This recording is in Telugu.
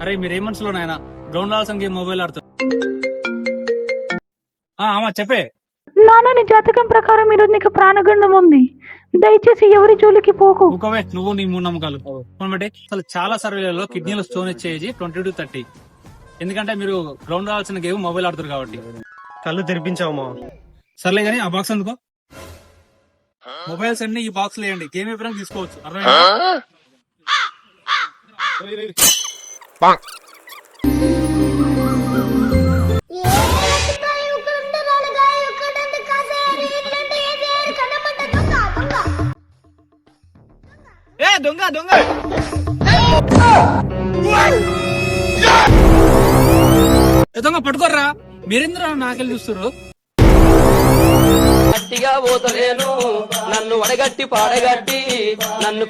అరే మీరు ఏ మనసులో నాయన గ్రౌండ్ ఆల్సన్ గేమ్ మొబైల్ ఆడుతారు. చెప్పే. నాన్న, నీ జాతకం ప్రకారం ఈరోజు నీకు ప్రాణగండం ఉంది. దయచేసి ఎవరి జోలికి పోకు. ఒకవే నువ్వు నీ మూడు నమ్మకాలు బట్టి అసలు చాలా సర్వేలలో కిడ్నీలో స్టోన్ వచ్చేది 20 to 30. ఎందుకంటే మీరు గ్రౌండ్ ఆడాల్సిన గేమ్ మొబైల్ ఆడుతారు కాబట్టి. కళ్ళు తెరిపించావు. సర్లే కానీ ఆ బాక్స్ అందుకో. మొబైల్స్ అన్ని ఈ బాక్స్ లేయండి, గేమ్ ఎప్పుడైనా తీసుకోవచ్చు. దొంగ దొంగ దొంగ పట్టుకోర్రా. మీరెందుకు నాకెళ్ళి చూస్తారు? గట్టిగా పోతలేను, నన్ను వడగట్టి పాడగట్టి నన్ను